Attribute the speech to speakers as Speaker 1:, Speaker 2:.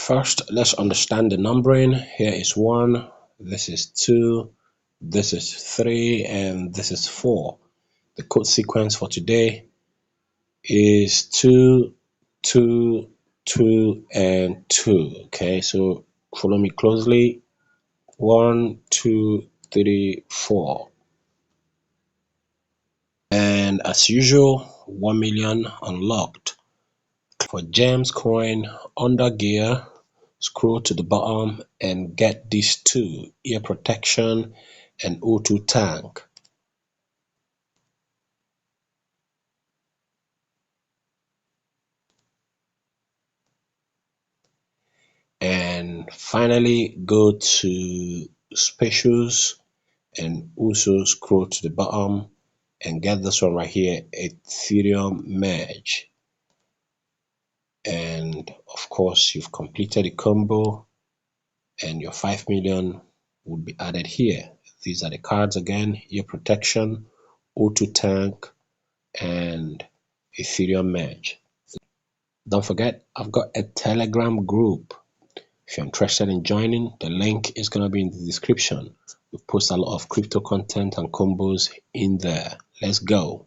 Speaker 1: First, let's understand the numbering. Here is 1, this is 2, this is 3, and this is 4. The code sequence for today is 2, 2, 2, and 2. Okay, so follow me closely. 1, 2, 3, 4. And as usual, 1 million unlocked. For Gemzcoin under gear, scroll to the bottom and get these two: ear protection and O2 tank. And finally go to specials and also scroll to the bottom and get this one right here, Ethereum merge. And of course you've completed the combo and your 5 million would be added here. These are the cards again: ear protection, O2 tank, and Ethereum merge. Don't forget, I've got a Telegram group. If you're interested in joining, the link is going to be in the description. We post a lot of crypto content and combos in there. Let's go.